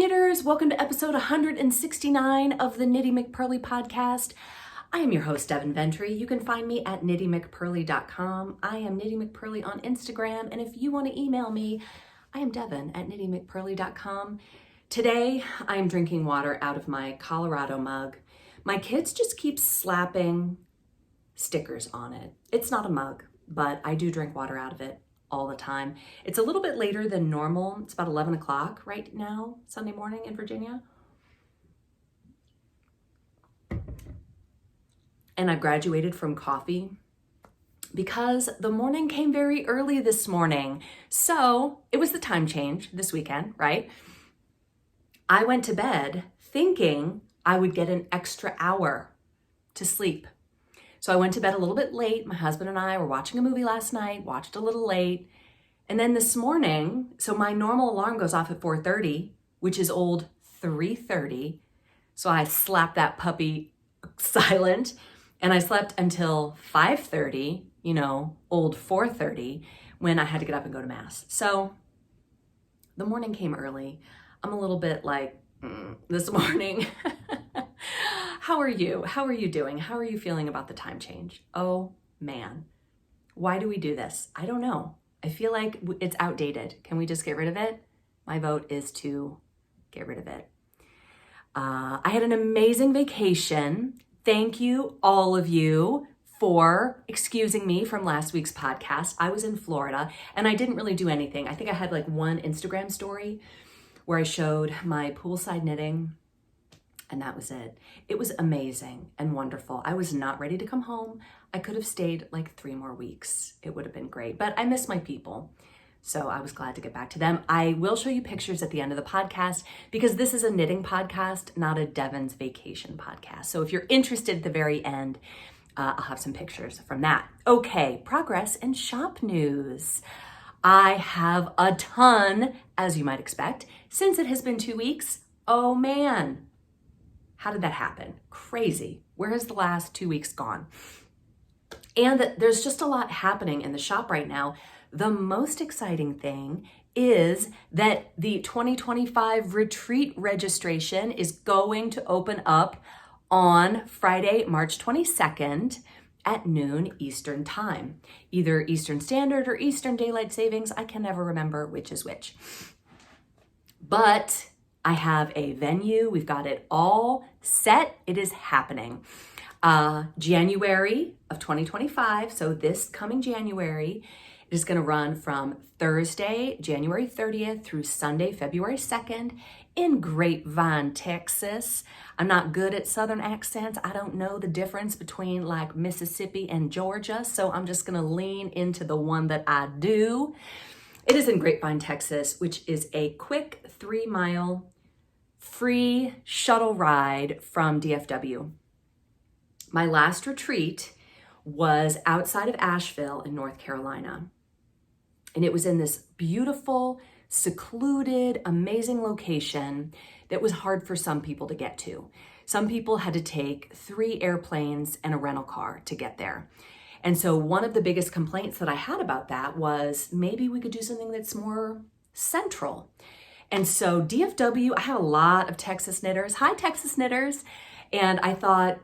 knitters, welcome to episode 169 of the Knitty McPurly podcast. I am your host, Devin Ventry. You can find me at KnittyMcPurly.com. I am Knitty McPurly on Instagram, and if you want to email me, I am Devin at KnittyMcPurly.com. Today, I am drinking water out of my Colorado mug. My kids just keep slapping stickers on it. It's not a mug, but I do drink water out of it all the time. It's a little bit later than normal. It's about 11 o'clock right now, Sunday morning in Virginia. And I graduated from coffee because the morning came very early this morning. So it was the time change this weekend, right? I went to bed thinking I would get an extra hour to sleep. So I went to bed a little bit late. My husband and I were watching a movie last night, watched a little late. And then this morning, so my normal alarm goes off at 4:30, which is old 3:30. So I slapped that puppy silent and I slept until 5:30, old 4:30, when I had to get up and go to mass. So the morning came early. I'm a little bit like, this morning. How are you? How are you doing? How are you feeling about the time change? Oh man, why do we do this? I don't know. I feel like it's outdated. Can we just get rid of it? My vote is to get rid of it. I had an amazing vacation. Thank you, all of you, for excusing me from last week's podcast. I was in Florida and I didn't really do anything. I think I had like one Instagram story where I showed my poolside knitting. And that was it. It was amazing and wonderful. I was not ready to come home. I could have stayed like 3 more weeks. It would have been great, but I miss my people. So I was glad to get back to them. I will show you pictures at the end of the podcast because this is a knitting podcast, not a Devin's vacation podcast. So if you're interested at the very end, I'll have some pictures from that. Okay, progress and shop news. I have a ton, as you might expect, since it has been 2 weeks. Oh man. How did that happen? Crazy. Where has the last 2 weeks gone? And there's just a lot happening in the shop right now. The most exciting thing is that the 2025 retreat registration is going to open up on Friday, March 22nd at noon Eastern time. Either Eastern Standard or Eastern Daylight Savings. I can never remember which is which. But I have a venue. We've got it all set. It is happening. January of 2025. So this coming January, it is going to run from Thursday, January 30th through Sunday, February 2nd in Grapevine, Texas. I'm not good at Southern accents. I don't know the difference between like Mississippi and Georgia. So I'm just going to lean into the one that I do. It is in Grapevine, Texas, which is a quick 3-mile free shuttle ride from DFW. My last retreat was outside of Asheville in North Carolina. And it was in this beautiful, secluded, amazing location that was hard for some people to get to. Some people had to take 3 airplanes and a rental car to get there. And so one of the biggest complaints that I had about that was maybe we could do something that's more central. And so DFW, I have a lot of Texas knitters. Hi, Texas knitters. And I thought,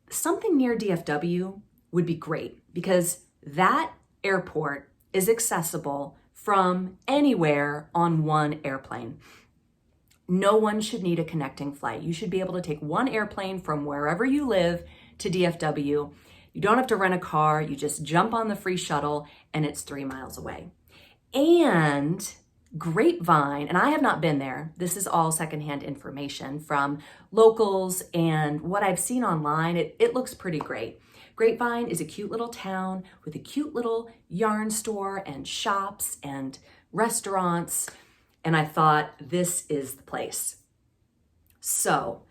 something near DFW would be great because that airport is accessible from anywhere on one airplane. No one should need a connecting flight. You should be able to take one airplane from wherever you live to DFW. You don't have to rent a car. You just jump on the free shuttle and it's 3 miles away. And Grapevine, and I have not been there. This is all secondhand information from locals and what I've seen online. It looks pretty great. Grapevine is a cute little town with a cute little yarn store and shops and restaurants. And I thought this is the place. So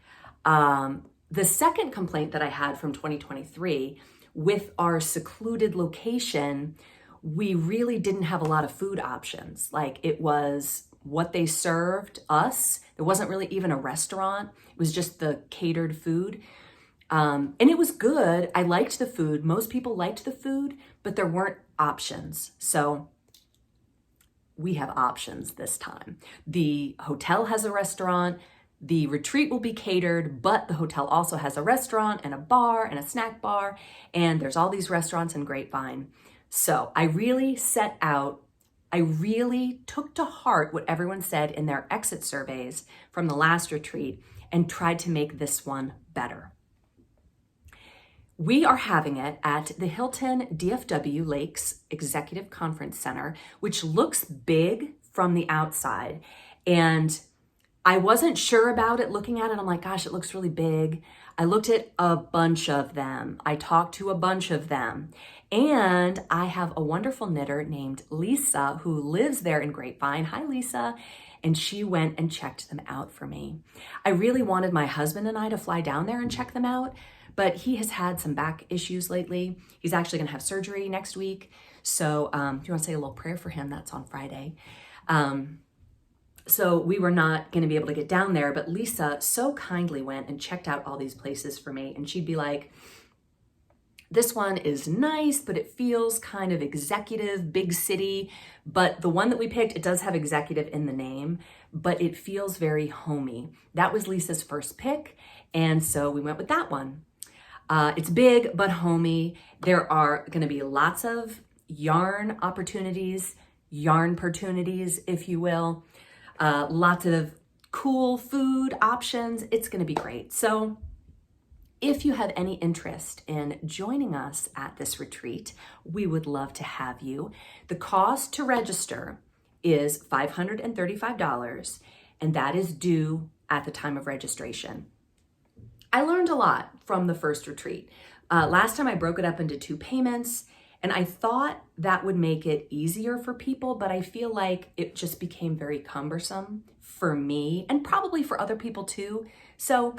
the second complaint that I had from 2023 with our secluded location, we really didn't have a lot of food options. Like it was what they served us. There wasn't really even a restaurant. It was just the catered food. And it was good. I liked the food. Most people liked the food, but there weren't options. So we have options this time. The hotel has a restaurant. The retreat will be catered, but the hotel also has a restaurant and a bar and a snack bar, and there's all these restaurants in Grapevine. So I really took to heart what everyone said in their exit surveys from the last retreat and tried to make this one better. We are having it at the Hilton DFW Lakes Executive Conference Center, which looks big from the outside. And I wasn't sure about it looking at it. I'm like, gosh, it looks really big. I looked at a bunch of them. I talked to a bunch of them. And I have a wonderful knitter named Lisa who lives there in Grapevine. Hi, Lisa. And she went and checked them out for me. I really wanted my husband and I to fly down there and check them out, but he has had some back issues lately. He's actually gonna have surgery next week. So if you wanna say a little prayer for him, that's on Friday. So we were not gonna be able to get down there, but Lisa so kindly went and checked out all these places for me. And she'd be like, this one is nice, but it feels kind of executive, big city. But the one that we picked, it does have executive in the name, but it feels very homey. That was Lisa's first pick. And so we went with that one. It's big, but homey. There are gonna be lots of yarn opportunities, yarn-portunities, if you will. Lots of cool food options. It's gonna be great. So if you have any interest in joining us at this retreat, we would love to have you. The cost to register is $535, and that is due at the time of registration. I learned a lot from the first retreat. Last time I broke it up into 2 payments, and I thought that would make it easier for people, but I feel like it just became very cumbersome for me and probably for other people too. So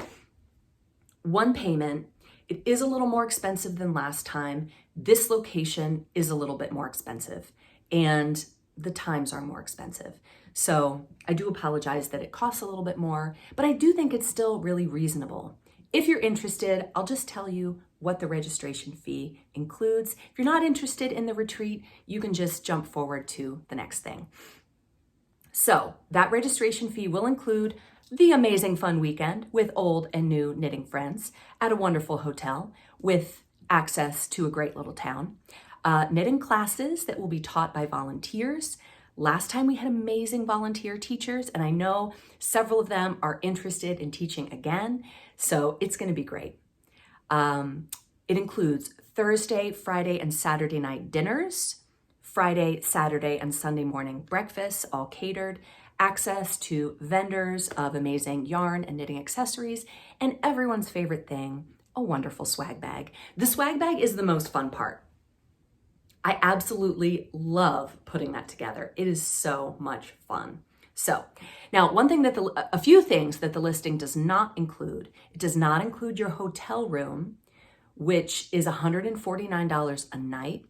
1 payment, it is a little more expensive than last time. This location is a little bit more expensive and the times are more expensive. So I do apologize that it costs a little bit more, but I do think it's still really reasonable. If you're interested, I'll just tell you what the registration fee includes. If you're not interested in the retreat, you can just jump forward to the next thing. So that registration fee will include the amazing fun weekend with old and new knitting friends at a wonderful hotel with access to a great little town. Knitting classes that will be taught by volunteers. Last time we had amazing volunteer teachers, and I know several of them are interested in teaching again, so it's gonna be great. It includes Thursday, Friday, and Saturday night dinners, Friday, Saturday, and Sunday morning breakfasts, all catered, access to vendors of amazing yarn and knitting accessories, and everyone's favorite thing, a wonderful swag bag. The swag bag is the most fun part. I absolutely love putting that together. It is so much fun. So now a few things that the listing does not include. It does not include your hotel room, which is $149 a night.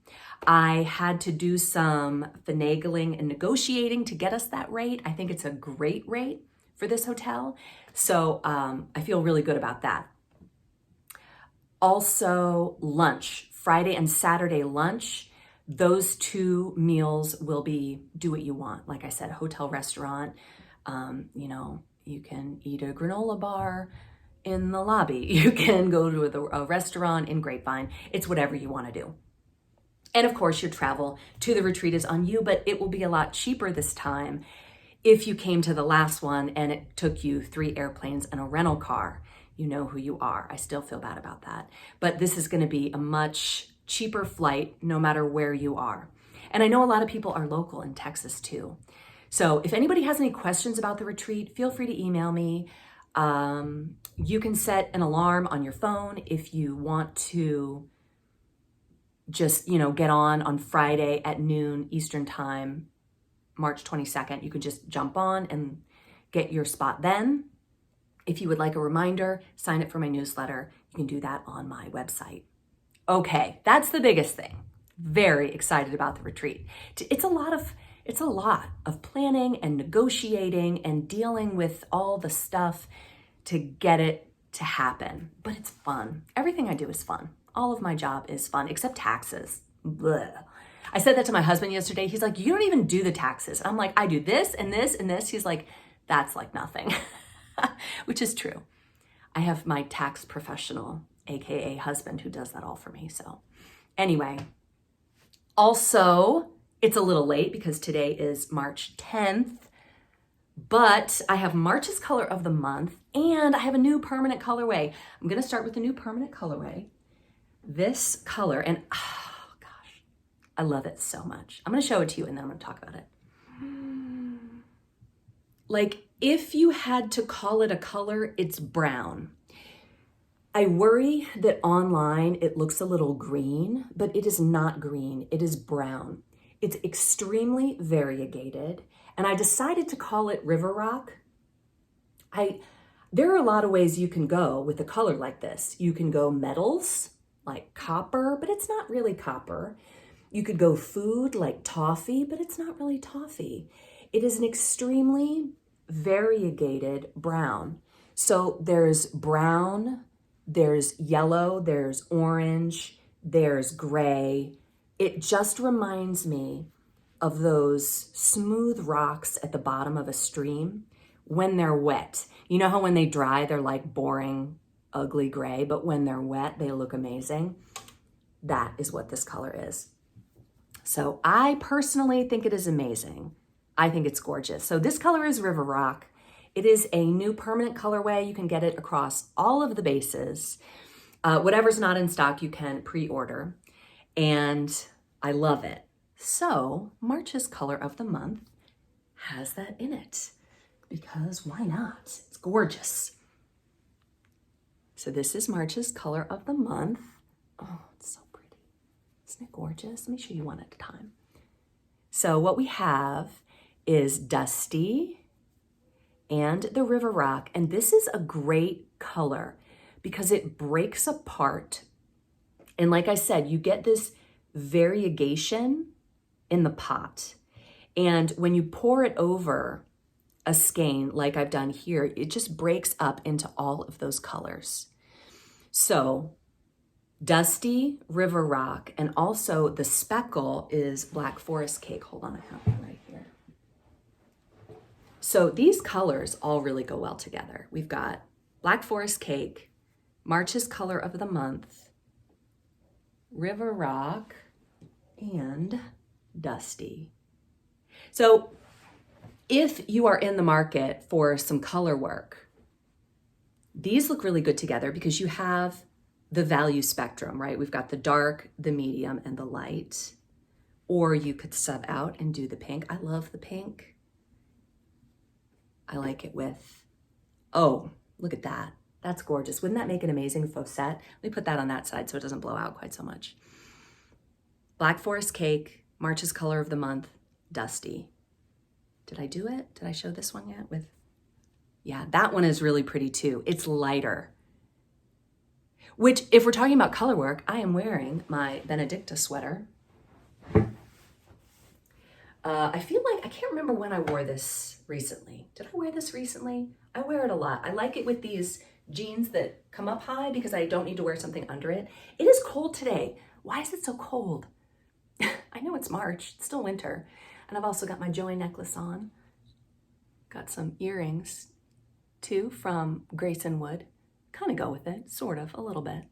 I had to do some finagling and negotiating to get us that rate. I think it's a great rate for this hotel. So I feel really good about that. Also lunch, Friday and Saturday lunch. Those 2 meals will be do what you want. Like I said, hotel restaurant, you can eat a granola bar in the lobby. You can go to a restaurant in Grapevine. It's whatever you want to do. And of course, your travel to the retreat is on you, but it will be a lot cheaper this time if you came to the last one and it took you 3 airplanes and a rental car. You know who you are. I still feel bad about that. But this is going to be a much cheaper flight no matter where you are. And I know a lot of people are local in Texas too. So if anybody has any questions about the retreat, feel free to email me. You can set an alarm on your phone if you want to just, get on Friday at noon Eastern time, March 22nd. You can just jump on and get your spot then. If you would like a reminder, sign up for my newsletter. You can do that on my website. Okay, that's the biggest thing. Very excited about the retreat. It's a lot of planning and negotiating and dealing with all the stuff to get it to happen, but it's fun. Everything I do is fun. All of my job is fun, except taxes. Blech. I said that to my husband yesterday. He's like, you don't even do the taxes. I'm like, I do this and this and this. He's like, that's like nothing, which is true. I have my tax professional, AKA husband, who does that all for me. So anyway, also, it's a little late because today is March 10th, but I have March's color of the month and I have a new permanent colorway. I'm going to start with the new permanent colorway. This color, and oh gosh, I love it so much. I'm going to show it to you and then I'm going to talk about it. Like, if you had to call it a color, it's brown. I worry that online it looks a little green, but it is not green, it is brown. It's extremely variegated, and I decided to call it River Rock. There are a lot of ways you can go with a color like this. You can go metals, like copper, but it's not really copper. You could go food, like toffee, but it's not really toffee. It is an extremely variegated brown. So there's brown, there's yellow, there's orange, there's gray. It just reminds me of those smooth rocks at the bottom of a stream when they're wet. You know how when they dry, they're like boring, ugly gray, but when they're wet, they look amazing. That is what this color is. So I personally think it is amazing. I think it's gorgeous. So this color is River Rock. It is a new permanent colorway. You can get it across all of the bases. Whatever's not in stock, you can pre-order. And I love it. So March's color of the month has that in it because why not? It's gorgeous. So this is March's color of the month. Oh, it's so pretty. Isn't it gorgeous? Let me show you one at a time. So what we have is Dusty and the River Rock. And this is a great color because it breaks apart. And like I said, you get this variegation in the pot. And when you pour it over a skein, like I've done here, it just breaks up into all of those colors. So Dusty, River Rock, and also the speckle is Black Forest Cake. Hold on, I have it right here. So these colors all really go well together. We've got Black Forest Cake, March's color of the month, River Rock, and Dusty. So if you are in the market for some color work, these look really good together because you have the value spectrum, right? We've got the dark, the medium, and the light. Or you could sub out and do the pink. I love the pink. I like it with, oh, look at that. That's gorgeous. Wouldn't that make an amazing faux set? Let me put that on that side so it doesn't blow out quite so much. Black Forest Cake, March's color of the month, Dusty. Did I do it? Did I show this one yet? Yeah, that one is really pretty too. It's lighter. Which, if we're talking about color work, I am wearing my Benedicta sweater. I feel like, I can't remember when I wore this recently. Did I wear this recently? I wear it a lot. I like it with these jeans that come up high because I don't need to wear something under it. It is cold today. Why is it so cold? I know it's March, it's still winter. And I've also got my Joey necklace on. Got some earrings too from Grayson Wood. Kind of go with it, sort of, a little bit.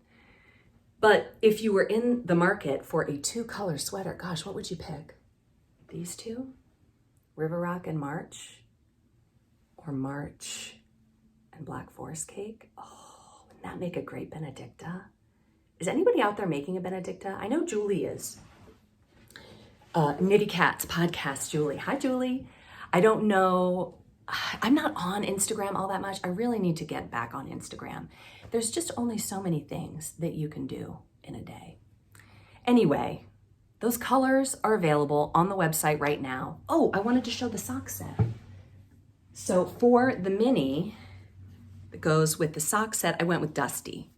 But if you were in the market for a 2-color sweater, gosh, what would you pick? These two? River Rock and March? Or March and Black Forest Cake? Oh, wouldn't that make a great Benedicta? Is anybody out there making a Benedicta? I know Julie is. Knitty Cats podcast, Julie. Hi, Julie. I don't know. I'm not on Instagram all that much. I really need to get back on Instagram. There's just only so many things that you can do in a day. Anyway, those colors are available on the website right now. Oh, I wanted to show the sock set. So for the mini that goes with the sock set, I went with Dusty.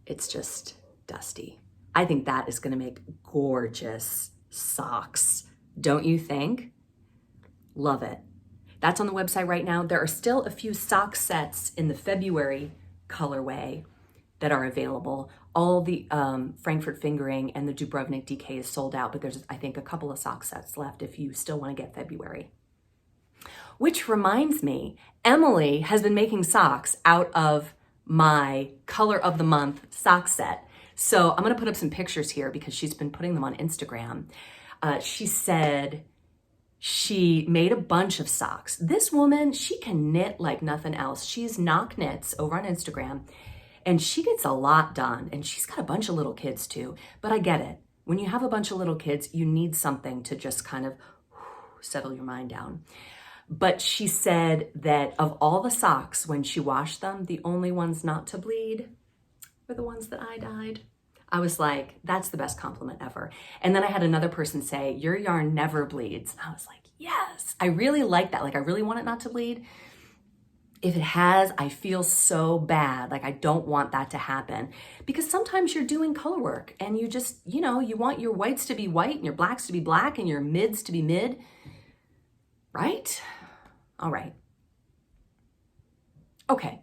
It's just Dusty. I think that is going to make gorgeous socks. Don't you think? Love it. That's on the website right now. There are still a few sock sets in the February colorway that are available. all the Frankfurt Fingering and the Dubrovnik DK is sold out, but there's, I think, a couple of sock sets left if you still want to get February. Which reminds me, Emily has been making socks out of my color of the month sock set. So I'm going to put up some pictures here because she's been putting them on Instagram. She said she made a bunch of socks. This woman, she can knit like nothing else. She's Knock Knits over on Instagram, and she gets a lot done. And she's got a bunch of little kids too. But I get it. When you have a bunch of little kids, you need something to just kind of settle your mind down. But she said that of all the socks, when she washed them, the only ones not to bleed were the ones that I dyed. I was like, that's the best compliment ever. And then I had another person say, your yarn never bleeds. And I was like, yes, I really like that. Like, I really want it not to bleed. If it has, I feel so bad. Like, I don't want that to happen, because sometimes you're doing color work and you just, you know, you want your whites to be white and your blacks to be black and your mids to be mid, right? All right. Okay.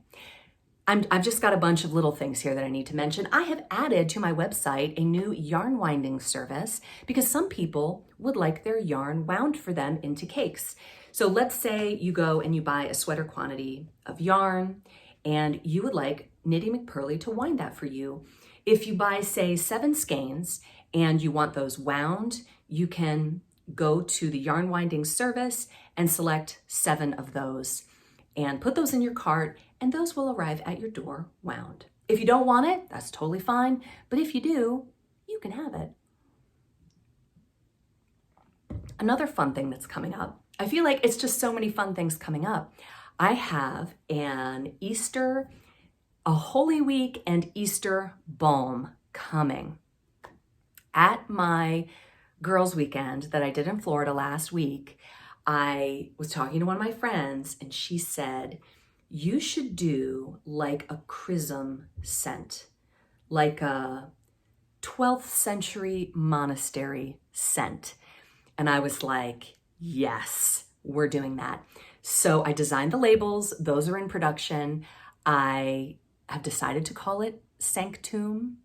I've just got a bunch of little things here that I need to mention. I have added to my website a new yarn winding service because some people would like their yarn wound for them into cakes. So let's say you go and you buy a sweater quantity of yarn and you would like Knitty McPurly to wind that for you. If you buy, say, 7 skeins and you want those wound, you can go to the yarn winding service and select 7 of those and put those in your cart, and those will arrive at your door wound. If you don't want it, that's totally fine. But if you do, you can have it. Another fun thing that's coming up. I feel like it's just so many fun things coming up. I have an Easter, a Holy Week and Easter balm coming. At my girls' weekend that I did in Florida last week, I was talking to one of my friends and she said, you should do like a chrism scent, like a 12th century monastery scent. And I was like, yes, we're doing that. So I designed the labels. Those are in production. I have decided to call it Sanctum.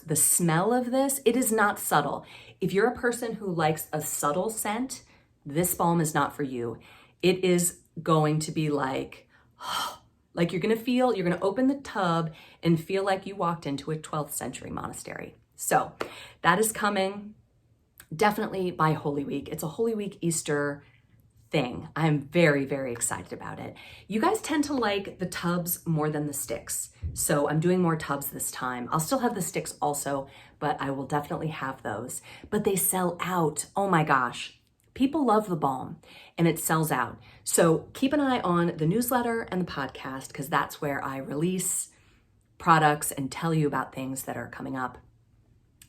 The smell of this, it is not subtle. If you're a person who likes a subtle scent, this balm is not for you. It is going to be like you're going to open the tub and feel like you walked into a 12th century monastery. So that is coming definitely by Holy Week. It's a Holy Week Easter thing. I'm very, very excited about it. You guys tend to like the tubs more than the sticks. So I'm doing more tubs this time. I'll still have the sticks also, but I will definitely have those. But they sell out. Oh my gosh. People love the balm and it sells out. So keep an eye on the newsletter and the podcast because that's where I release products and tell you about things that are coming up.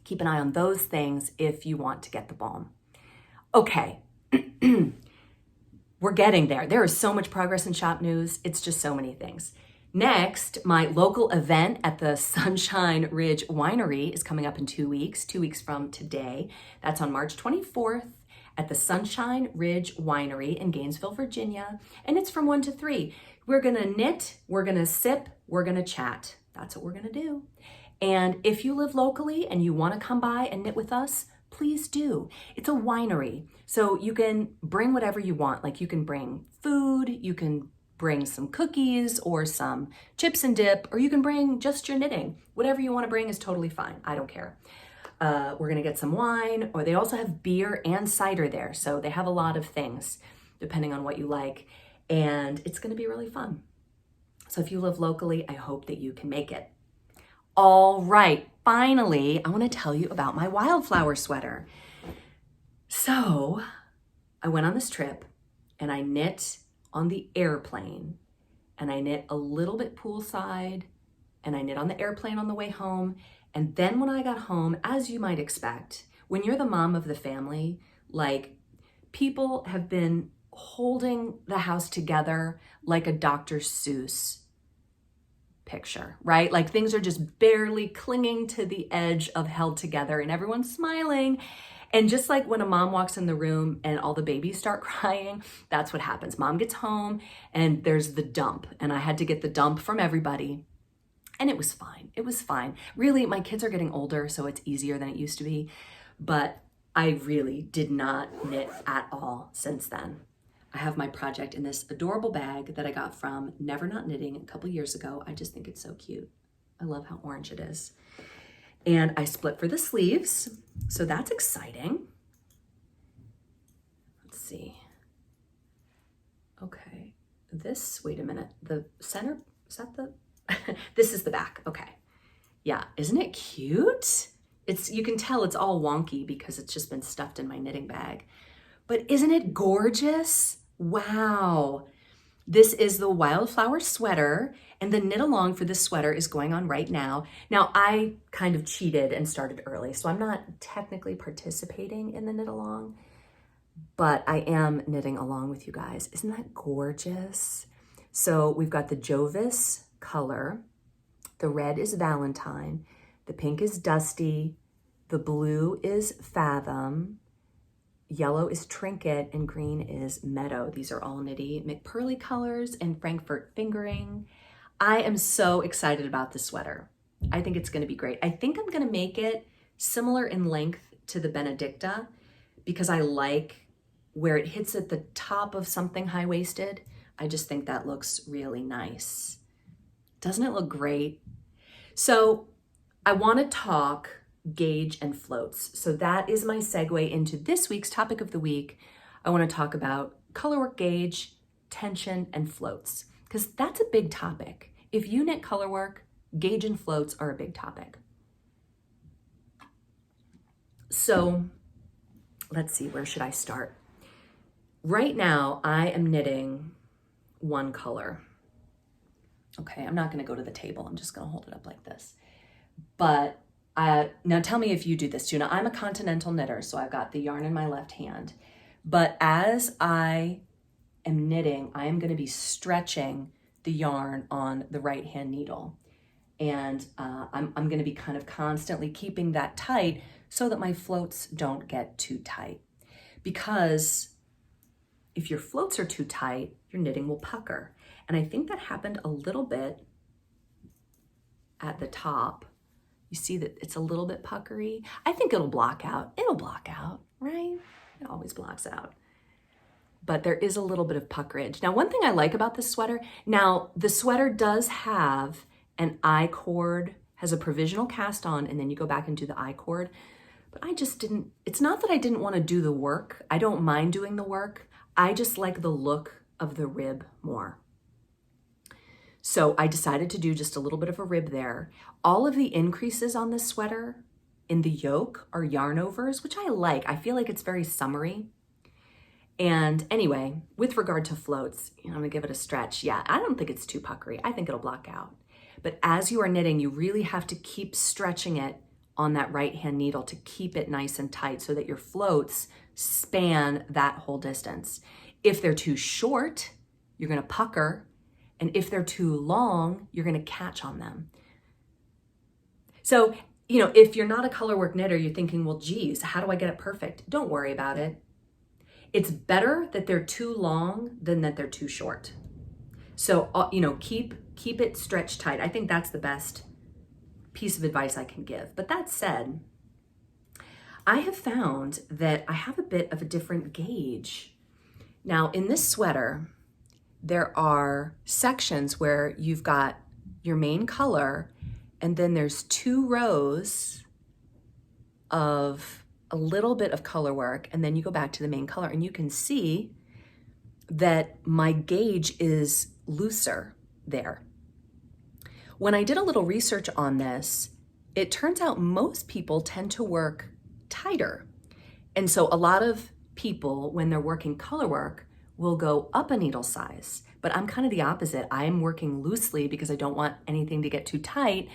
Keep an eye on those things if you want to get the balm. Okay. We're getting there. There is so much progress in shop news. It's just so many things. Next, my local event at the Sunshine Ridge Winery is coming up in 2 weeks from today. That's on March 24th at the Sunshine Ridge Winery in Gainesville, Virginia. And it's from 1 to 3. We're gonna knit, we're gonna sip, we're gonna chat. That's what we're gonna do. And if you live locally and you wanna come by and knit with us, please do. It's a winery, so you can bring whatever you want. Like you can bring food, you can bring some cookies or some chips and dip, or you can bring just your knitting. Whatever you want to bring is totally fine. I don't care. We're gonna get some wine, or they also have beer and cider there. So they have a lot of things depending on what you like. And it's gonna be really fun. So if you live locally, I hope that you can make it. All right, finally, I want to tell you about my Wildflower sweater. So I went on this trip and I knit on the airplane and I knit a little bit poolside and I knit on the airplane on the way home. And then when I got home, as you might expect, when you're the mom of the family, like people have been holding the house together like a Dr. Seuss picture, right? Like things are just barely clinging to the edge of held together and everyone's smiling. And just like when a mom walks in the room and all the babies start crying, that's what happens. Mom gets home and there's the dump, and I had to get the dump from everybody. And it was fine. It was fine. Really, my kids are getting older, so it's easier than it used to be. But I really did not knit at all since then. I have my project in this adorable bag that I got from Never Not Knitting a couple years ago. I just think it's so cute. I love how orange it is. And I split for the sleeves, so that's exciting. Let's see. Okay, this, wait a minute, the center, is that the, this is the back, okay. Yeah, isn't it cute? You can tell it's all wonky because it's just been stuffed in my knitting bag. But isn't it gorgeous? Wow. This is the Wildflower sweater, and the knit along for this sweater is going on right now. Now, I kind of cheated and started early, so I'm not technically participating in the knit along, but I am knitting along with you guys. Isn't that gorgeous? So we've got the Jovis color. The red is Valentine. The pink is Dusty. The blue is Fathom. Yellow is Trinket, and green is Meadow. These are all Knitty McPurly colors and Frankfurt fingering. I am so excited about this sweater. I think it's gonna be great. I think I'm gonna make it similar in length to the Benedicta because I like where it hits at the top of something high-waisted. I just think that looks really nice. Doesn't it look great? So I wanna talk gauge and floats. So that is my segue into this week's topic of the week. I want to talk about colorwork gauge, tension, and floats, because that's a big topic. If you knit colorwork, gauge and floats are a big topic. So let's see, where should I start? Right now, I am knitting one color. Okay, I'm not going to go to the table. I'm just going to hold it up like this. But now tell me if you do this too. Now I'm a continental knitter, so I've got the yarn in my left hand. But as I am knitting, I am going to be stretching the yarn on the right hand needle. And I'm going to be kind of constantly keeping that tight so that my floats don't get too tight. Because if your floats are too tight, your knitting will pucker. And I think that happened a little bit at the top. You see that it's a little bit puckery. I think it'll block out. It'll block out, right? It always blocks out. But there is a little bit of puckerage. Now, one thing I like about this sweater, now the sweater does have an I-cord, has a provisional cast on, and then you go back and do the I-cord. But I just didn't, it's not that I didn't want to do the work. I don't mind doing the work. I just like the look of the rib more. So I decided to do just a little bit of a rib there. All of the increases on this sweater in the yoke are yarn overs, which I like. I feel like it's very summery. And anyway, with regard to floats, I'm gonna give it a stretch. Yeah, I don't think it's too puckery. I think it'll block out. But as you are knitting, you really have to keep stretching it on that right hand needle to keep it nice and tight so that your floats span that whole distance. If they're too short, you're gonna pucker. And if they're too long, you're gonna catch on them. So, if you're not a colorwork knitter, you're thinking, well, geez, how do I get it perfect? Don't worry about it. It's better that they're too long than that they're too short. So, keep it stretched tight. I think that's the best piece of advice I can give. But that said, I have found that I have a bit of a different gauge. Now, in this sweater, there are sections where you've got your main color, and then there's 2 rows of a little bit of color work, and then you go back to the main color, and you can see that my gauge is looser there. When I did a little research on this, it turns out most people tend to work tighter. And so a lot of people, when they're working color work, will go up a needle size, but I'm kind of the opposite. I am working loosely because I don't want anything to get too tight.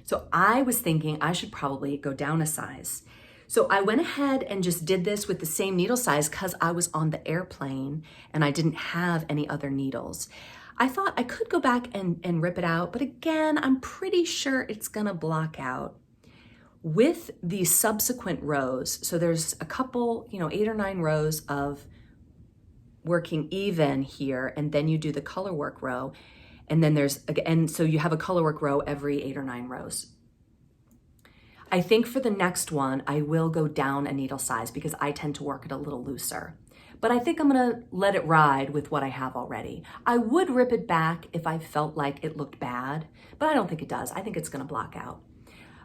So I was thinking I should probably go down a size. So I went ahead and just did this with the same needle size because I was on the airplane and I didn't have any other needles. I thought I could go back and rip it out, but again, I'm pretty sure it's gonna block out. With the subsequent rows, so there's a couple, 8 or 9 rows of working even here, and then you do the color work row. And then and so you have a color work row every 8 or 9 rows. I think for the next one, I will go down a needle size because I tend to work it a little looser. But I think I'm gonna let it ride with what I have already. I would rip it back if I felt like it looked bad, but I don't think it does. I think it's gonna block out.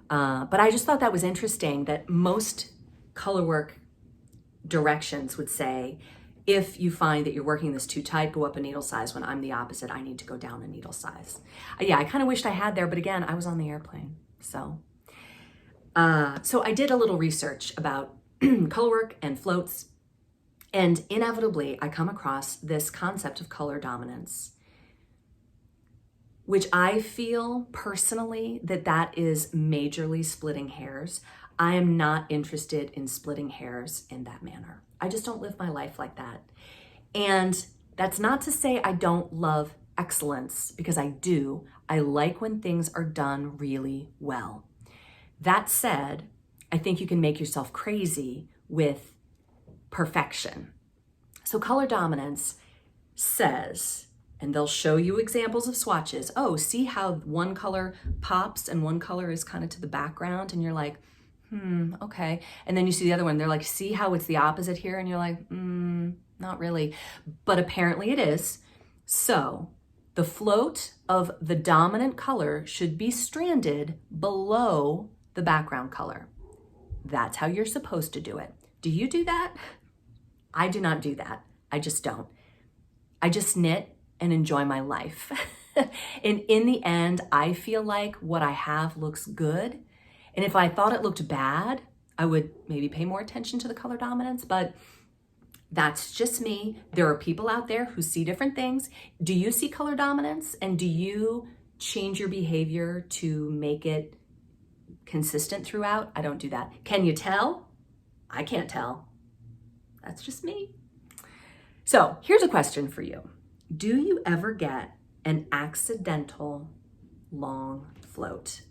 But I just thought that was interesting that most color work directions would say, if you find that you're working this too tight, go up a needle size. When I'm the opposite, I need to go down a needle size. Yeah, I kind of wished I had there, but again, I was on the airplane. So I did a little research about color work and floats, and inevitably I come across this concept of color dominance, which I feel personally that is majorly splitting hairs. I am not interested in splitting hairs in that manner. I just don't live my life like that. And that's not to say I don't love excellence, because I do. I like when things are done really well. That said, I think you can make yourself crazy with perfection. So color dominance says, and they'll show you examples of swatches. Oh, see how one color pops and one color is kind of to the background, and you're like, okay. And then you see the other one, they're like, see how it's the opposite here? And you're like, not really. But apparently it is. So the float of the dominant color should be stranded below the background color. That's how you're supposed to do it. Do you do that? I do not do that. I just don't. I just knit and enjoy my life. And in the end, I feel like what I have looks good. And if I thought it looked bad, I would maybe pay more attention to the color dominance, but that's just me. There are people out there who see different things. Do you see color dominance, and do you change your behavior to make it consistent throughout? I don't do that. Can you tell? I can't tell. That's just me. So here's a question for you. Do you ever get an accidental long float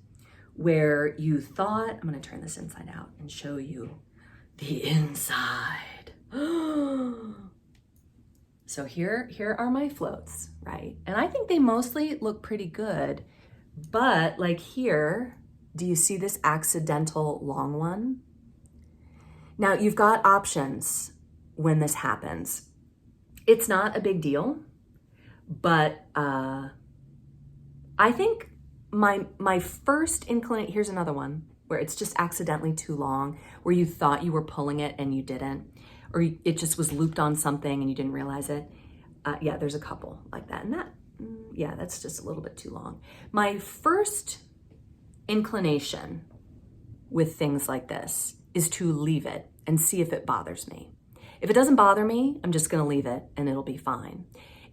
where you thought, I'm going to turn this inside out and show you the inside. So here are my floats, right? And I think they mostly look pretty good, but like here, do you see this accidental long one? Now you've got options when this happens. It's not a big deal, but I think my first inclination, here's another one where it's just accidentally too long, where you thought you were pulling it and you didn't, or it just was looped on something and you didn't realize it. Yeah, there's a couple like that. And yeah, that's just a little bit too long. My first inclination with things like this is to leave it and see if it bothers me. If it doesn't bother me, I'm just gonna leave it and it'll be fine.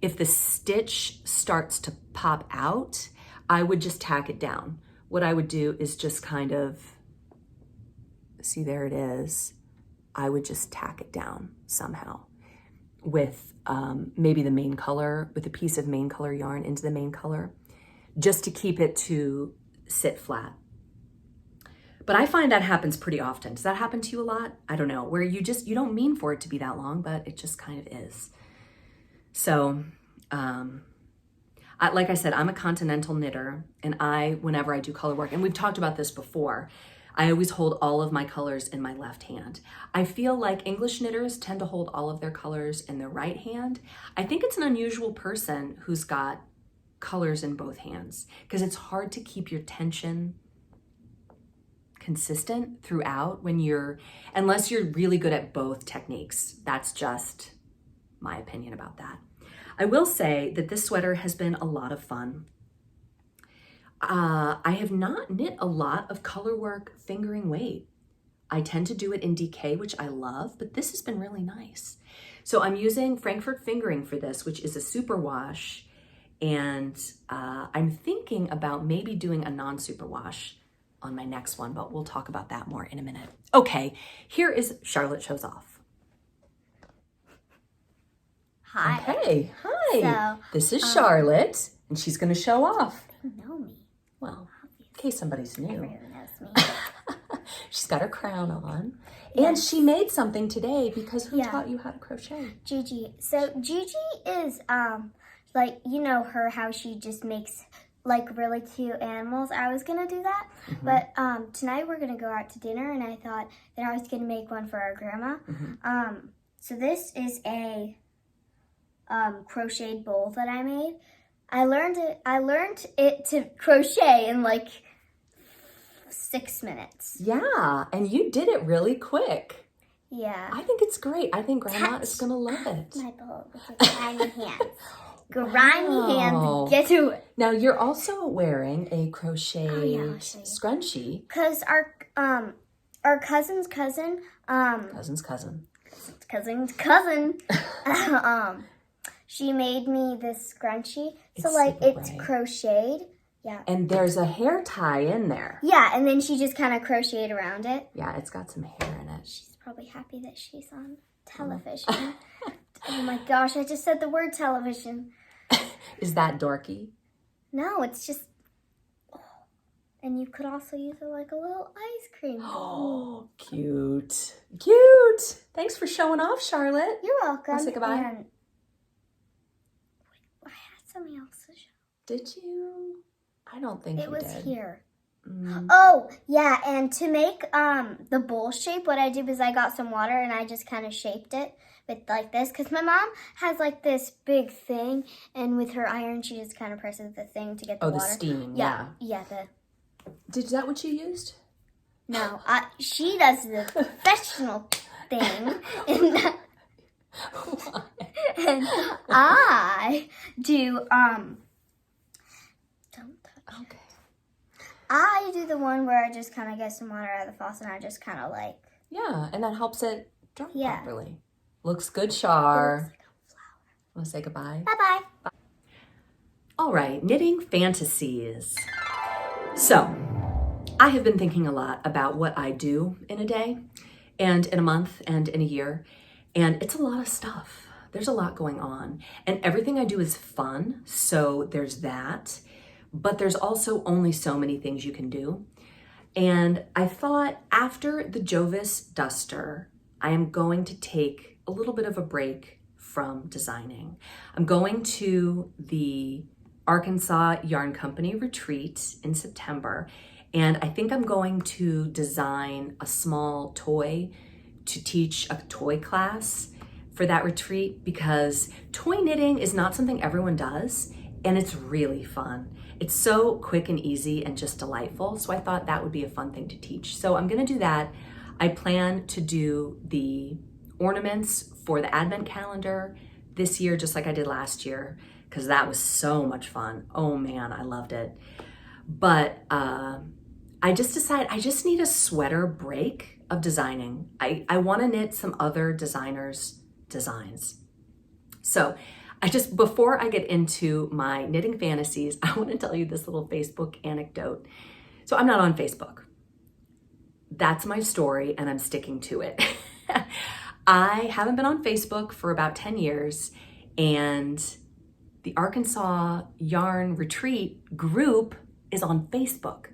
If the stitch starts to pop out, I would just tack it down. What I would do is just kind of, see, there it is. I would just tack it down somehow with maybe the main color, with a piece of main color yarn into the main color, just to keep it to sit flat. But I find that happens pretty often. Does that happen to you a lot? I don't know, where you don't mean for it to be that long, but it just kind of is. So, like I said, I'm a continental knitter, and whenever I do color work, and we've talked about this before, I always hold all of my colors in my left hand. I feel like English knitters tend to hold all of their colors in their right hand. I think it's an unusual person who's got colors in both hands, because it's hard to keep your tension consistent throughout unless you're really good at both techniques. That's just my opinion about that. I will say that this sweater has been a lot of fun. I have not knit a lot of color work fingering weight. I tend to do it in DK, which I love, but this has been really nice. So I'm using Frankfurt fingering for this, which is a superwash, and I'm thinking about maybe doing a non-superwash on my next one, but we'll talk about that more in a minute. Okay, here is Charlotte Shows Off. Hi. Okay, hi. This is Charlotte, and she's going to show off. You know me. Well, in case somebody's new. Everyone knows me. She's got her crown on. And she made something today because who taught you how to crochet? Gigi. So Gigi is like, you know her, how she just makes like really cute animals. I was gonna do that, but tonight we're gonna go out to dinner, and I thought that I was gonna make one for our grandma. So this is a crocheted bowl that I made. I learned it to crochet in like 6 minutes. Yeah, and you did it really quick. Yeah. I think it's great. I think Grandma is going to love it. My bowl with your tiny hands. Grimy hands, get to it. Now you're also wearing a crocheted scrunchie. Because our cousin's cousin, she made me this scrunchie. So like it's crocheted. Yeah. And there's a hair tie in there. Yeah, and then she just kind of crocheted around it. Yeah, it's got some hair in it. She's probably happy that she's on television. Oh my gosh, I just said the word television. Is that dorky? No, it's just... Oh. And you could also use it like a little ice cream. Oh, cute. Cute. Thanks for showing off, Charlotte. You're welcome. Want to say goodbye? And... I had something else to show. Did you? I don't think it was here. Oh, yeah, and to make the bowl shape, what I did was I got some water and I just kind of shaped it with like this, because my mom has like this big thing, and with her iron she just kind of presses the thing to get the water. Oh, the steam, yeah. Is that what you used? No, she does the professional thing, and I do, don't touch. Okay. I do the one where I just kind of get some water out of the faucet and I just kind of like... Yeah, and that helps it dry Yeah. properly. Looks good, Char. It looks like a flower. Want to say goodbye? Bye-bye. All right, knitting fantasies. So, I have been thinking a lot about what I do in a day, and in a month, and in a year, and it's a lot of stuff. There's a lot going on, and everything I do is fun, so there's that. But there's also only so many things you can do. And I thought after the Jovis duster, I am going to take a little bit of a break from designing. I'm going to the Arkansas Yarn Company retreat in September, and I think I'm going to design a small toy to teach a toy class for that retreat, because toy knitting is not something everyone does, and it's really fun. It's so quick and easy and just delightful. So I thought that would be a fun thing to teach. So I'm gonna do that. I plan to do the ornaments for the advent calendar this year, just like I did last year, because that was so much fun. Oh man, I loved it. But I just decided I just need a sweater break of designing. I wanna knit some other designers' designs. So before I get into my knitting fantasies, I want to tell you this little Facebook anecdote. So I'm not on Facebook. That's my story, and I'm sticking to it. I haven't been on Facebook for about 10 years, and the Arkansas Yarn Retreat group is on Facebook.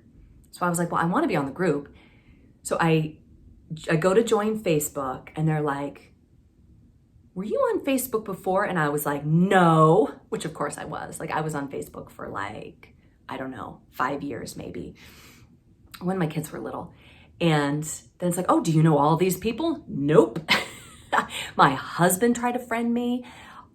So I was like, well, I want to be on the group. So I go to join Facebook, and they're like, were you on Facebook before? And I was like, no, which of course I was. Like, I was on Facebook for like, I don't know, 5 years maybe, when my kids were little. And then it's like, oh, do you know all these people? Nope. My husband tried to friend me.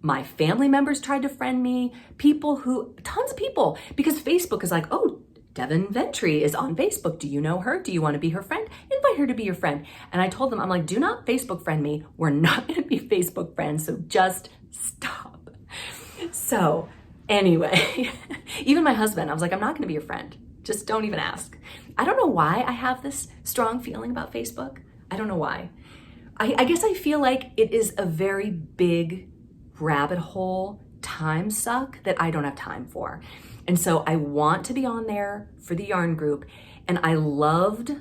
My family members tried to friend me. Tons of people, because Facebook is like, oh, Devin Ventry is on Facebook. Do you know her? Do you want to be her friend? Invite her to be your friend. And I told them, I'm like, do not Facebook friend me. We're not going to be Facebook friends, so just stop. So anyway, even my husband, I was like, I'm not going to be your friend. Just don't even ask. I don't know why I have this strong feeling about Facebook. I don't know why. I guess I feel like it is a very big rabbit hole time suck that I don't have time for. And so I want to be on there for the yarn group. And I loved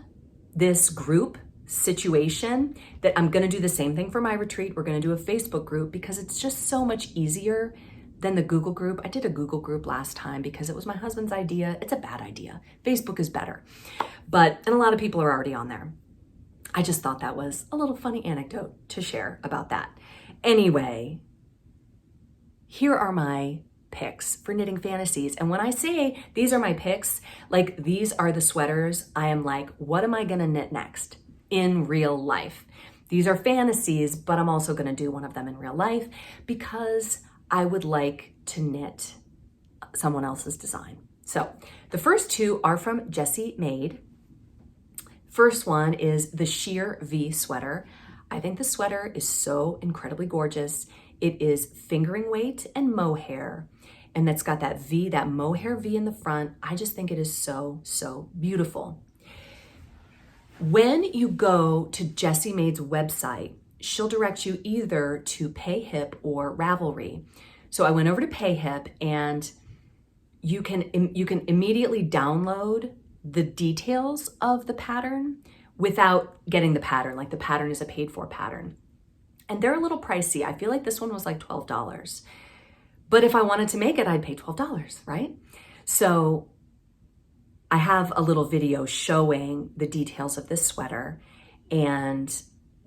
this group situation that I'm going to do the same thing for my retreat. We're going to do a Facebook group because it's just so much easier than the Google group. I did a Google group last time because it was my husband's idea. It's a bad idea. Facebook is better. And a lot of people are already on there. I just thought that was a little funny anecdote to share about that. Anyway, here are my picks for Knitting Fantasies. And when I say these are my picks, like these are the sweaters, I am like, what am I gonna knit next in real life? These are fantasies, but I'm also gonna do one of them in real life because I would like to knit someone else's design. So the first two are from Jessie Made. First one is the Sheer V sweater. I think the sweater is so incredibly gorgeous. It is fingering weight and mohair, and it's got that V, that mohair V in the front. I just think it is so, so beautiful. When you go to Jessie Made's website, she'll direct you either to PayHip or Ravelry. So I went over to PayHip, and you can immediately download the details of the pattern without getting the pattern. Like the pattern is a paid for pattern. And they're a little pricey. I feel like this one was like $12. But if I wanted to make it, I'd pay $12, right? So I have a little video showing the details of this sweater. And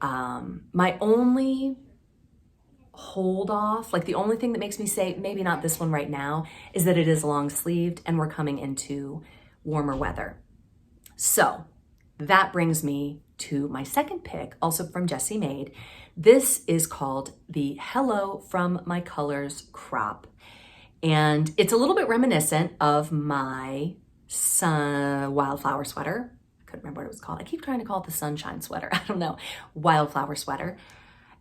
my only hold off, like the only thing that makes me say maybe not this one right now, is that it is long sleeved and we're coming into warmer weather. So that brings me to my second pick, also from Jessie Made. This is called the Hello from My Colors crop. And it's a little bit reminiscent of my Wildflower sweater. I couldn't remember what it was called. I keep trying to call it the Sunshine sweater. I don't know, Wildflower sweater.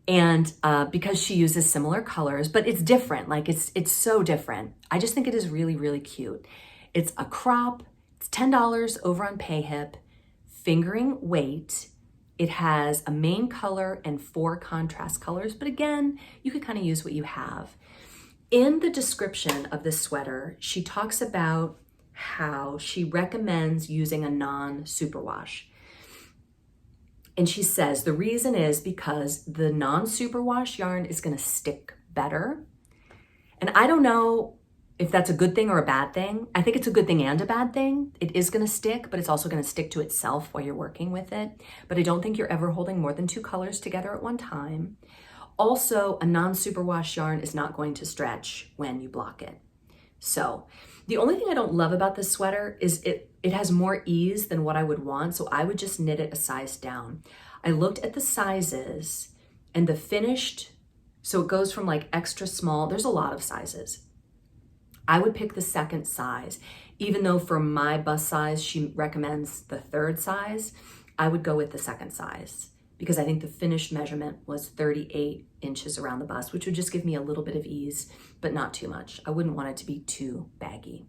And because she uses similar colors, but it's different. Like it's so different. I just think it is really, really cute. It's a crop. It's $10 over on PayHip. Fingering weight. It has a main color and 4 contrast colors, but again, you could kind of use what you have. In the description of this sweater, she talks about how she recommends using a non-superwash. And she says the reason is because the non-superwash yarn is going to stick better. And I don't know if that's a good thing or a bad thing. I think it's a good thing and a bad thing. It is going to stick, but it's also going to stick to itself while you're working with it. But I don't think you're ever holding more than 2 colors together at one time. Also, a non-superwash yarn is not going to stretch when you block it. So the only thing I don't love about this sweater is it has more ease than what I would want. So I would just knit it a size down. I looked at the sizes and the finished, so it goes from like extra small. There's a lot of sizes. I would pick the second size, even though for my bust size, she recommends the 3rd size. I would go with the 2nd size because I think the finished measurement was 38 inches around the bust, which would just give me a little bit of ease, but not too much. I wouldn't want it to be too baggy.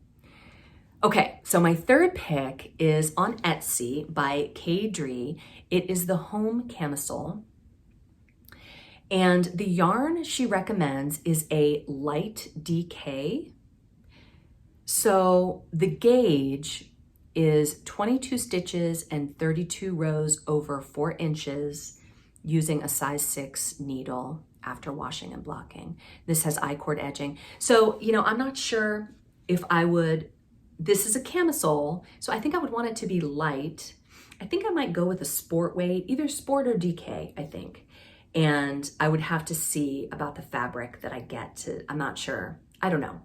Okay, so my third pick is on Etsy by K-Dree. It is the Home Camisole. And the yarn she recommends is a light DK. So the gauge is 22 stitches and 32 rows over 4 inches using a size 6 needle after washing and blocking. This has I-cord edging. So, I'm not sure if I would, this is a camisole, so I think I would want it to be light. I think I might go with a sport weight, either sport or DK, I think. And I would have to see about the fabric that I get to, I'm not sure. I don't know.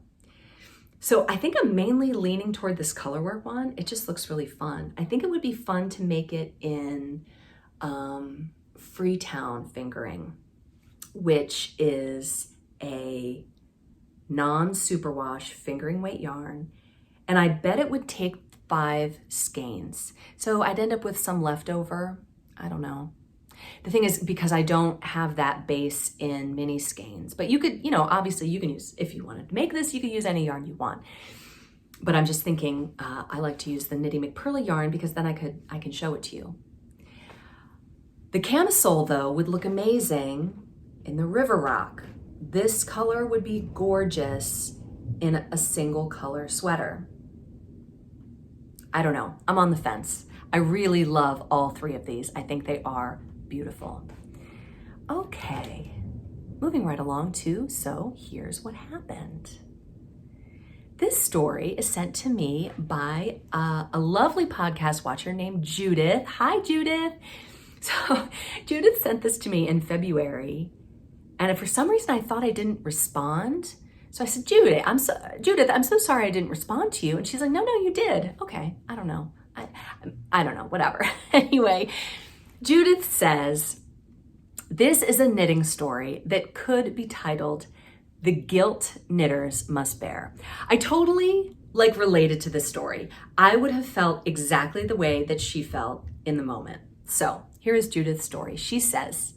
So I think I'm mainly leaning toward this colorwork one. It just looks really fun. I think it would be fun to make it in Freetown fingering, which is a non-superwash fingering weight yarn. And I bet it would take 5 skeins. So I'd end up with some leftover. I don't know. The thing is, because I don't have that base in mini skeins, but you could, obviously you can use, if you wanted to make this, you could use any yarn you want. But I'm just thinking, I like to use the Knitty McPurly yarn because then I can show it to you. The camisole though would look amazing in the River Rock. This color would be gorgeous in a single color sweater. I don't know, I'm on the fence. I really love all 3 of these. I think they are beautiful. Okay, moving right along to, so here's what happened. This story is sent to me by a lovely podcast watcher named Judith. Hi, Judith. So Judith sent this to me in February, and for some reason I thought I didn't respond, So I said, Judith, I'm so sorry I didn't respond to you. And she's like, no, you did. Okay, I don't know. I don't know, whatever. Anyway, Judith says, this is a knitting story that could be titled The Guilt Knitters Must Bear. I totally related to this story. I would have felt exactly the way that she felt in the moment. So here is Judith's story. She says,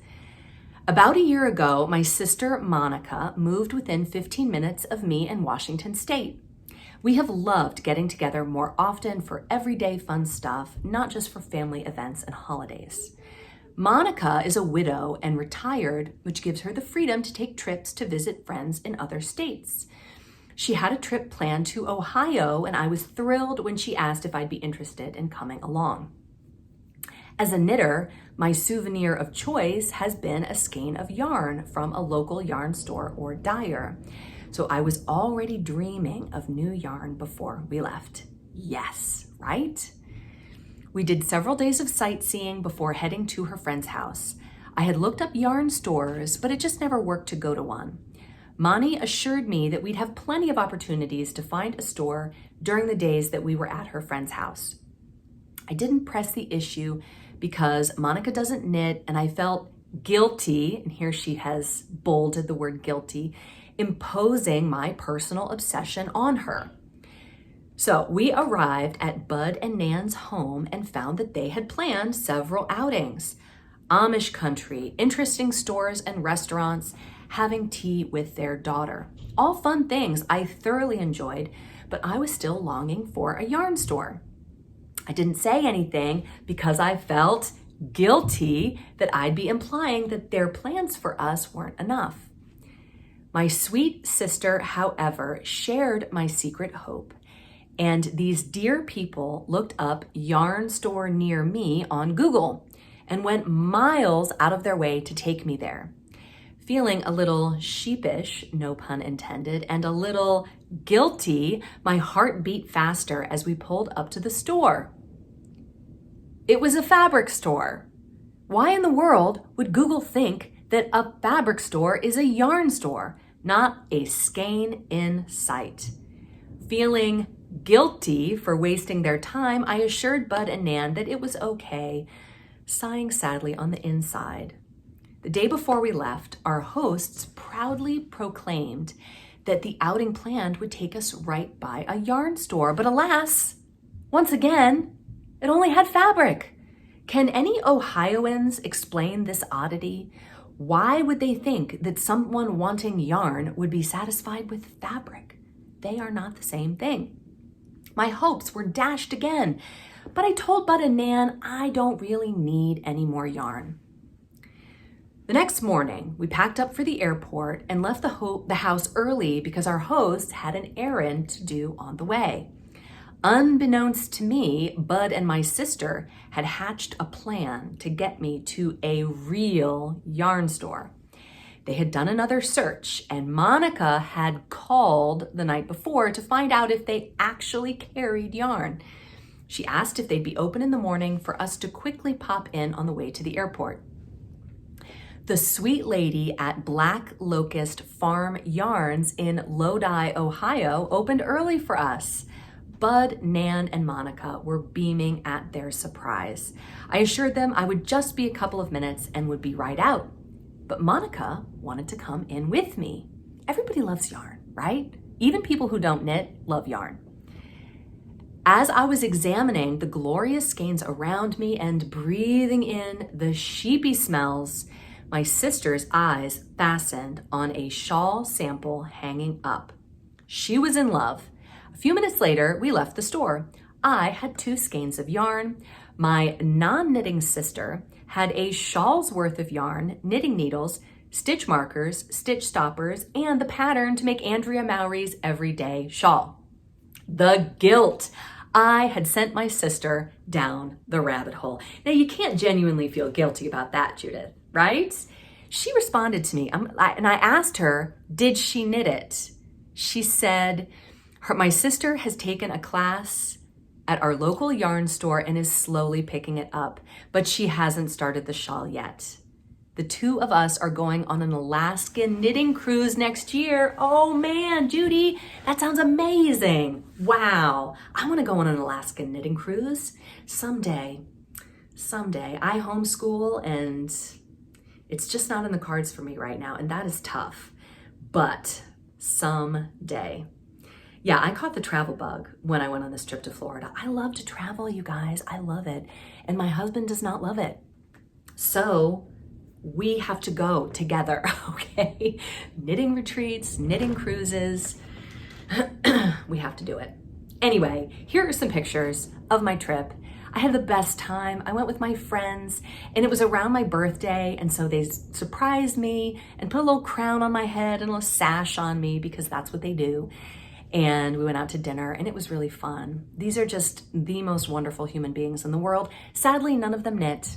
about a year ago, my sister Monica moved within 15 minutes of me in Washington State. We have loved getting together more often for everyday fun stuff, not just for family events and holidays. Monica is a widow and retired, which gives her the freedom to take trips to visit friends in other states. She had a trip planned to Ohio, and I was thrilled when she asked if I'd be interested in coming along. As a knitter, my souvenir of choice has been a skein of yarn from a local yarn store or dyer. So I was already dreaming of new yarn before we left. Yes, right? We did several days of sightseeing before heading to her friend's house. I had looked up yarn stores, but it just never worked to go to one. Mani assured me that we'd have plenty of opportunities to find a store during the days that we were at her friend's house. I didn't press the issue because Monica doesn't knit, and I felt guilty, and here she has bolded the word guilty, imposing my personal obsession on her. So we arrived at Bud and Nan's home and found that they had planned several outings. Amish country, interesting stores and restaurants, having tea with their daughter. All fun things I thoroughly enjoyed, but I was still longing for a yarn store. I didn't say anything because I felt guilty that I'd be implying that their plans for us weren't enough. My sweet sister, however, shared my secret hope, and these dear people looked up yarn store near me on Google and went miles out of their way to take me there. Feeling a little sheepish, no pun intended, and a little guilty, my heart beat faster as we pulled up to the store. It was a fabric store. Why in the world would Google think that a fabric store is a yarn store, not a skein in sight? Feeling guilty for wasting their time, I assured Bud and Nan that it was okay, sighing sadly on the inside. The day before we left, our hosts proudly proclaimed that the outing planned would take us right by a yarn store, but alas, once again, it only had fabric. Can any Ohioans explain this oddity? Why would they think that someone wanting yarn would be satisfied with fabric? They are not the same thing. My hopes were dashed again, but I told Bud and Nan I don't really need any more yarn. The next morning, we packed up for the airport and left the house early because our hosts had an errand to do on the way. Unbeknownst to me, Bud and my sister had hatched a plan to get me to a real yarn store. They had done another search, and Monica had called the night before to find out if they actually carried yarn. She asked if they'd be open in the morning for us to quickly pop in on the way to the airport. The sweet lady at Black Locust Farm Yarns in Lodi, Ohio, opened early for us. Bud, Nan, and Monica were beaming at their surprise. I assured them I would just be a couple of minutes and would be right out. But Monica wanted to come in with me. Everybody loves yarn, right? Even people who don't knit love yarn. As I was examining the glorious skeins around me and breathing in the sheepy smells, my sister's eyes fastened on a shawl sample hanging up. She was in love. A few minutes later, we left the store. I had 2 skeins of yarn. My non-knitting sister had a shawl's worth of yarn, knitting needles, stitch markers, stitch stoppers, and the pattern to make Andrea Mowry's everyday shawl. The guilt. I had sent my sister down the rabbit hole. Now, you can't genuinely feel guilty about that, Judith, right? She responded to me, and I asked her, did she knit it? She said, my sister has taken a class at our local yarn store and is slowly picking it up, but she hasn't started the shawl yet. The two of us are going on an Alaskan knitting cruise next year. Oh man, Judy, that sounds amazing. Wow, I want to go on an Alaskan knitting cruise someday. I homeschool and it's just not in the cards for me right now, and that is tough, but someday. Yeah, I caught the travel bug when I went on this trip to Florida. I love to travel, you guys. I love it. And my husband does not love it. So we have to go together, okay? Knitting retreats, knitting cruises. We have to do it. Anyway, here are some pictures of my trip. I had the best time. I went with my friends and it was around my birthday, and so they surprised me and put a little crown on my head and a little sash on me because that's what they do. And we went out to dinner and it was really fun. These are just the most wonderful human beings in the world. Sadly, none of them knit,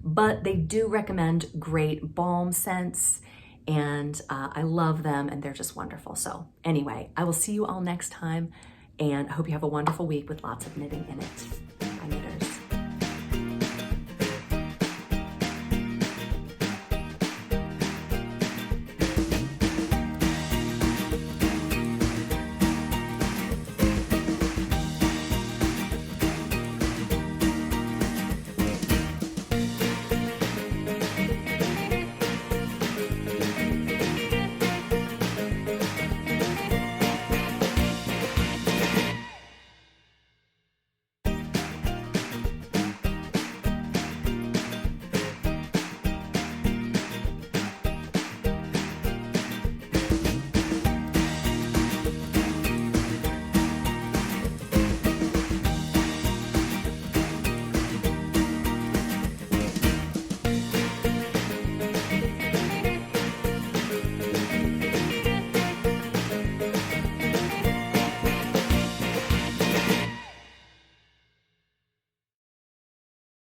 but they do recommend great balm scents, and I love them and they're just wonderful. So anyway, I will see you all next time, and I hope you have a wonderful week with lots of knitting in it.